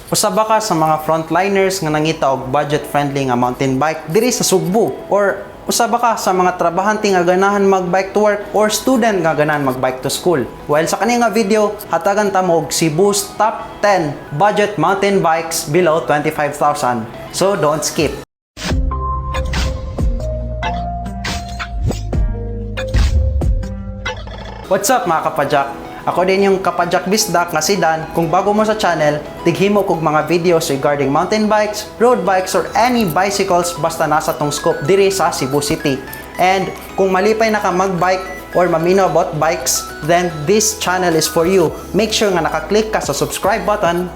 Usa ba ka sa mga frontliners nga nangita og budget-friendly nga mountain bike diri sa Cebu? Or usa ba ka sa mga trabahante nga ganahan mag-bike to work or student nga ganahan mag-bike to school? Well, sa kani nga video, hatagan ta mo og Cebu's top 10 budget mountain bikes below 25,000. So don't skip. What's up mga kapadyak? Ako din yung Kapadyak Bisdak nga si Dan. Kung bago mo sa channel, tighimo kog mga videos regarding mountain bikes, road bikes, or any bicycles basta nasa tong scope diri sa Cebu City. And kung malipay na ka mag-bike or mamino about bikes, then this channel is for you. Make sure nga nakaklik ka sa subscribe button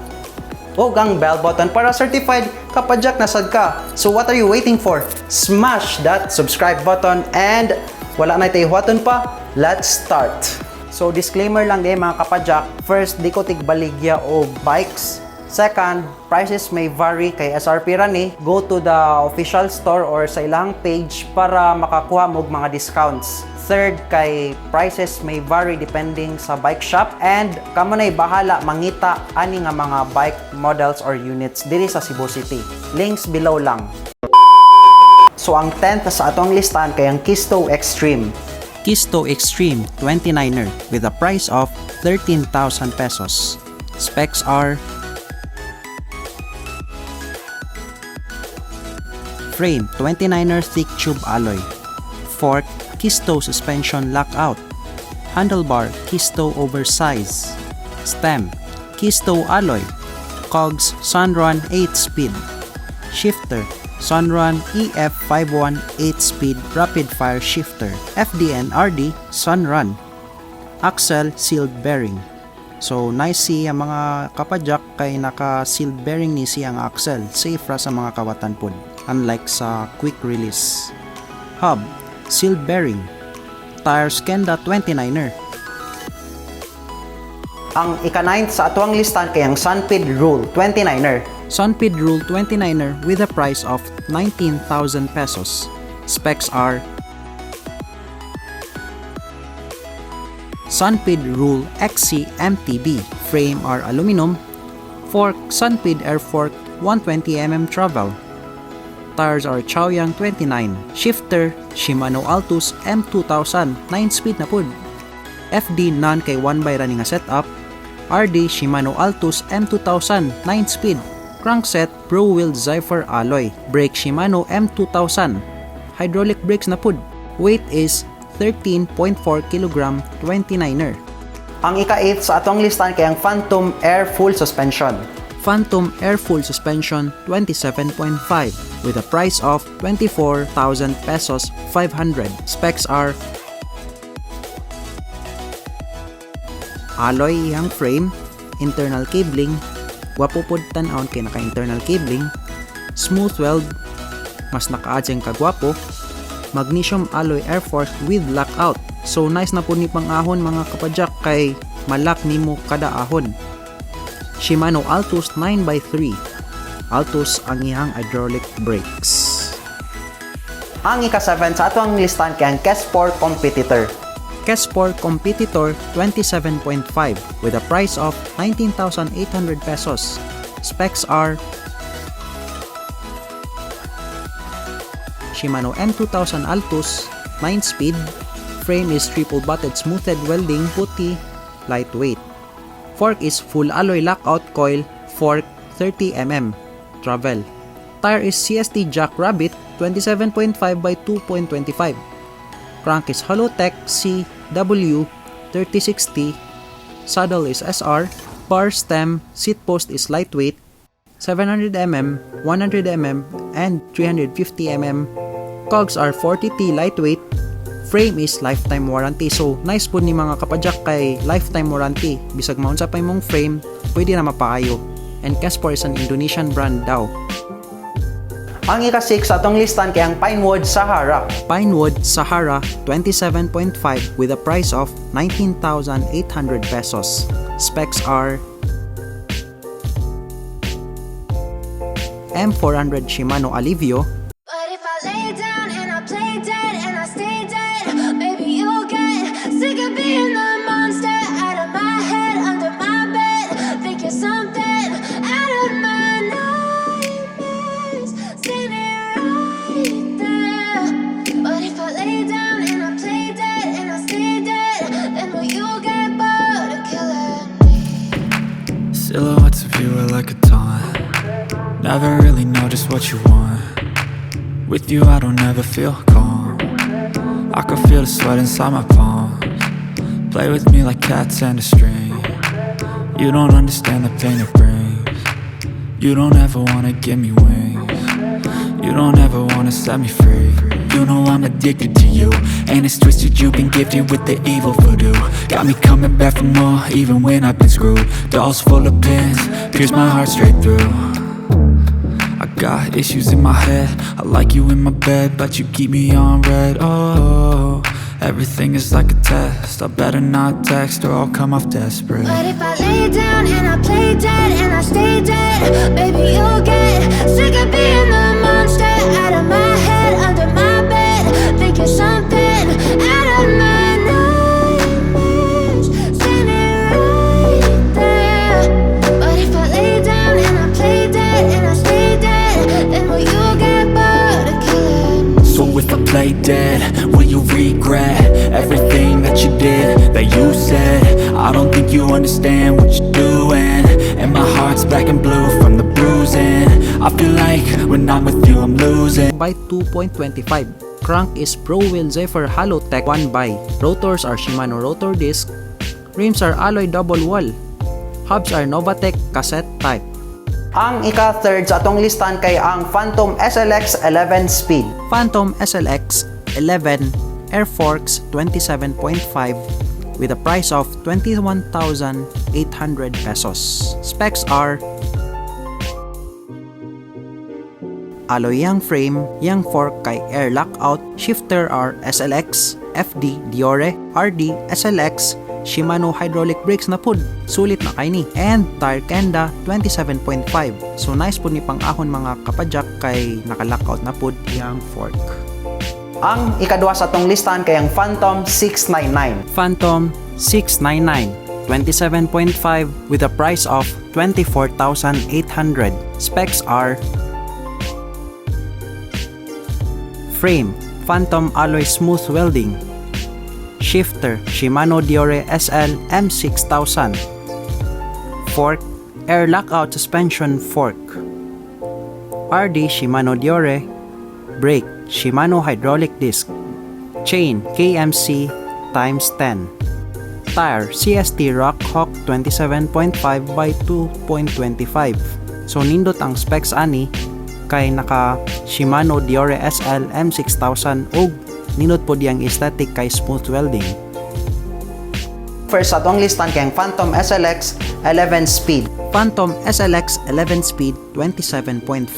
o ang bell button para certified Kapadyak na sad ka. So what are you waiting for? Smash that subscribe button and wala na tayo huwaton pa. Let's start! So disclaimer lang din mga kapadyak. First, di ko tigbaligya o bikes. Second, prices may vary kay SRP rani. Go to the official store or sa ilang page para makakuha mo mga discounts. Third, kay prices may vary depending sa bike shop. And kamo na'y bahala mangita ani nga mga bike models or units diri sa Cebu City. Links below lang. So ang 10th sa atong listahan kay ang Kisto Extreme. Kisto Extreme 29er with a price of 13,000 pesos. Specs are frame 29er thick tube alloy, fork Kisto suspension lockout, handlebar Kisto oversize, stem Kisto alloy, cogs Sunrun 8-speed, shifter Sunrun EF51 8-speed rapid fire shifter, FDNRD Sunrun, axle sealed bearing. So nice siya mga kapadyak kay naka sealed bearing ni siyang axle, safe ra sa mga kawatan pod unlike sa quick release. Hub sealed bearing, tires Kenda 29er. Ang ika-9 sa atuang listahan kay ang Sunpid Rule 29er. Sunpid Rule 29er with a price of 19,000 pesos. Specs are Sunpid Rule XC MTB, frame are aluminum, fork Sunpid Air Fork 120mm travel, tires are Chaoyang 29, shifter Shimano Altus M2000 9-speed na pod, FD non kay 1x running nga setup, RD Shimano Altus M2000 9-speed, crankset Pro Wheel Zypher alloy, brake Shimano M2000, hydraulic brakes na pod, weight is 13.4 kg 29er. Ang ika-8 sa atong listahan kay ang Phantom Air Full Suspension. Phantom Air Full Suspension 27.5 with a price of 24,000 pesos 500. Specs are alloy iyang frame, internal cabling, wapo pod tan-aon kay naka-internal cabling, smooth weld, mas naka-add siyang kagwapo, magnesium alloy air fork with lockout. So nice na po ni pang-ahon mga kapadyak kay malak nimo kada ahon. Shimano Altus 9x3. Altus ang iyang hydraulic brakes. Ang ika-7 sa atong listahan kay ang Kesport Competitor. Kesport Competitor 27.5 with a price of 19,800 pesos. Specs are Shimano M2000 Altus 9-speed, frame is triple butted smoothed welding puty, lightweight. Fork is full alloy lockout coil, fork 30mm, travel. Tire is CST Jack Rabbit 27.5 by 2.25. Crank is Holotech CW 3060, saddle is SR, bar stem, seat post is lightweight, 700mm, 100mm, and 350mm. Cogs are 40T lightweight, frame is lifetime warranty. So nice po ni mga kapadyak kay lifetime warranty. Bisag maunsa pa imong frame, pwede na mapaayo. And Kesport is an Indonesian brand daw. Ang ika-6 sa atong listahan kay ang Pinewood Sahara. Pinewood Sahara 27.5 with a price of 19,800 pesos. Specs are M400 Shimano Alivio, But if I lay down and I play dead and I stay dead, maybe you'll get sick of being the monster out of my head, under my bed. Think you're something out of my it like a taunt. Never really know just what you want. With you I don't ever feel calm. I can feel the sweat inside my palms. Play with me like cats and a string. You don't understand the pain it brings. You don't ever wanna give me wings. You don't ever wanna set me free. You know I'm addicted to you, and it's twisted, you've been gifted with the evil voodoo. Got me coming back for more, even when I've been screwed. Dolls full of pins, pierce my heart straight through. I got issues in my head, I like you in my bed, but you keep me on red. Oh, everything is like a test, I better not text or I'll come off desperate. But if I lay down and I play dead and I stay dead, baby, you'll get sick of being the monster out of my head, under my bed, thinking something out of my nightmares, standing right there. But if I lay down and I play dead and I stay dead, then will you get bored of killing? So if I play dead, will you regret everything that you did, that you said? I don't think you understand what you're doing, and my heart's black and blue from the bruising. I feel like when I'm with you I'm losing. By 2.25. Crank is Pro Wheel Zephyr Hollow Tech 1 by. Rotors are Shimano rotor disc. Rims are alloy double wall. Hubs are Novatec cassette type. Ang ika-third sa atong listan kay ang Phantom SLX 11 Speed. Phantom SLX 11 Air Forks 27.5 with a price of 21,800 pesos. Specs are alloy yang frame, yang fork kay air lockout, shifter are SLX, FD, Diore, RD, SLX, Shimano hydraulic brakes na pud, sulit na kay ni, and tire kenda 27.5. So nice pud ni pang-ahon mga kapadyak kay naka-lockout na pud yang fork. Ang ikadua sa atong listan kay ang Phantom 699. Phantom 699 27.5 with a price of 24,800. Specs are frame, Phantom alloy smooth welding. Shifter, Shimano Diore SL M6000. Fork, air lockout suspension fork. RD, Shimano Diore. Brake, Shimano hydraulic disc. Chain, KMC times 10. Tire, CST Rockhawk 27.5 by 2.25. So nindot ang specs ani kay naka Shimano Diore SL M6000 ug ninot po diyang aesthetic kay smooth welding. First sa atong listan kay ang Phantom SLX 11 Speed. Phantom SLX 11 Speed 27.5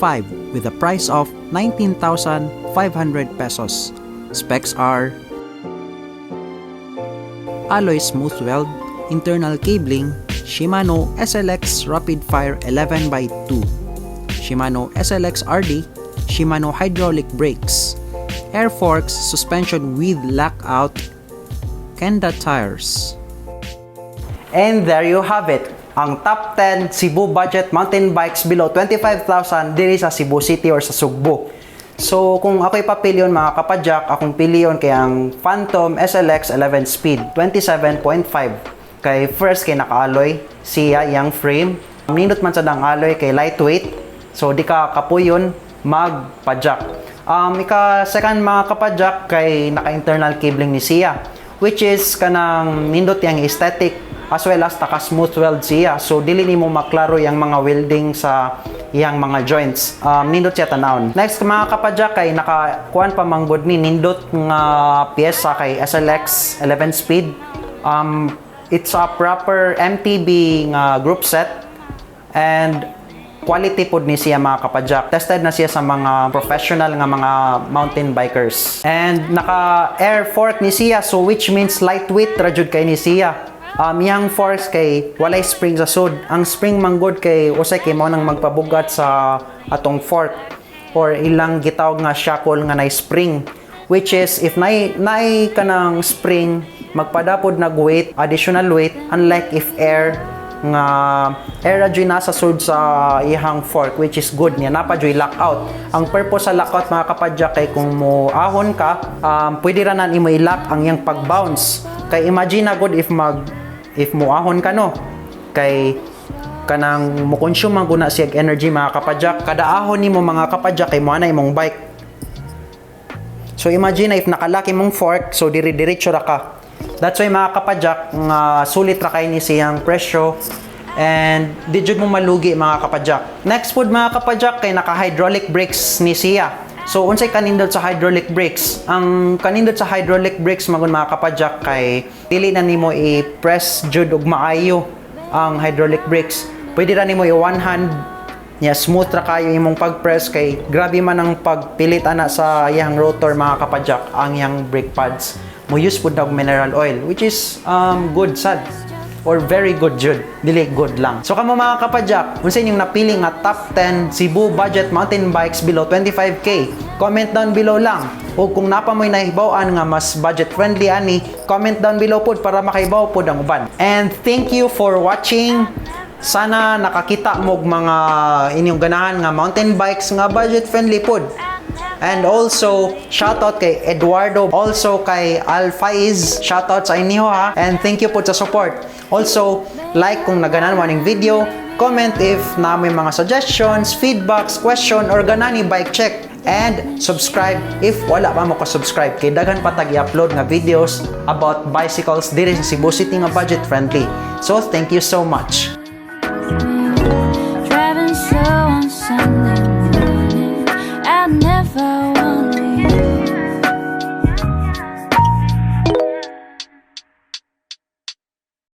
with a price of 19,500 pesos. Specs are alloy smooth weld, internal cabling, Shimano SLX Rapid Fire 11 by 2, Shimano SLX RD, Shimano hydraulic brakes, air forks, suspension with lockout, Kenda tires. And there you have it. Ang top 10 Cebu budget mountain bikes below 25,000 diri sa Cebu City or sa Sugbo. So kung ako'y papilyon mga kapadyak, akong piliyon kay ang Phantom SLX 11 Speed 27.5. Kay first kay naka-alloy siya yang frame. Nindot man sa dang alloy kay lightweight. So di ka kapuyon magpadyak. Ika-second mga kapadyak kay naka-internal cabling ni siya, which is kanang nindot yang aesthetic as well as naka-smooth weld siya. So dili nimo maklaro yang mga welding sa iyang mga joints. Nindot siya tanawon. Next mga kapadyak kay nakakuan pa manggod ni nindot nga piyesa kay SLX 11 Speed. It's a proper MTB nga group set and quality pod ni siya mga kapadyak. Tested na siya sa mga professional nga mga mountain bikers. And naka-air fork ni siya, so which means lightweight ra jud kay ni siya. Yang forks kay walay spring sa sud. Ang spring manggod kay usay kay mao nang magpabugat sa atong fork or ilang gitawag nga shackle nga nay spring, which is if nay kanang spring magpadapod nag weight, additional weight, unlike if air nga air adjoy nasa sud sa ihang fork, which is good niya napa joy lockout. Ang purpose sa lockout mga kapadyak kay kung mo ahon ka, pwede ra nan imo i-lock ang iyang pag-bounce. Kay imagine na good if mo ahon ka no, kay kanang mo-consume ang guna siyag energy mga kapadyak. Kada ahon nimo mga kapadyak kay mo na imong bike. So imagine if nakalaki mong fork, so diri-diretso ra ka. That's why mga kapadyak, nga sulit ra kay ni siyang presyo and di jud mo malugi mga kapadyak. Next food mga kapadyak kay naka-hydraulic brakes ni siya. So unsay kanindot sa hydraulic brakes? Ang kanindot sa hydraulic brakes magun mga kapadyak kay dili na nimo i-press jud og maayo ang hydraulic brakes. Pwede ra nimo i-one hand nya smooth ra kayo imong pag-press kay grabe man ang pagpilit ana sa iyang rotor mga kapadyak ang iyang brake pads. Mo use pud og mineral oil which is good sad or very good jud, dili good lang. So kamo mga kapadyak, unsa inyong napili nga top 10 Cebu budget mountain bikes below 25k? Comment down below lang. O kung napa mo'y nahibaw-an nga mas budget friendly ani, comment down below pod para makaibaw pod ang uban. And thank you for watching. Sana nakakita mo og mga inyong ganahan nga mountain bikes nga budget friendly pod. And also, shoutout kay Eduardo, also kay Alfaiz, shoutout sa inyo ha, and thank you po sa support. Also, like kung naganan mo ning video, comment if na may mga suggestions, feedbacks, question, or ganani bike check, and subscribe if wala pa mo ka-subscribe kay daghan pa tag i-upload nga videos about bicycles diri sa Cebu City nga budget friendly. So, thank you so much. Driving slow on Sunday morning, I never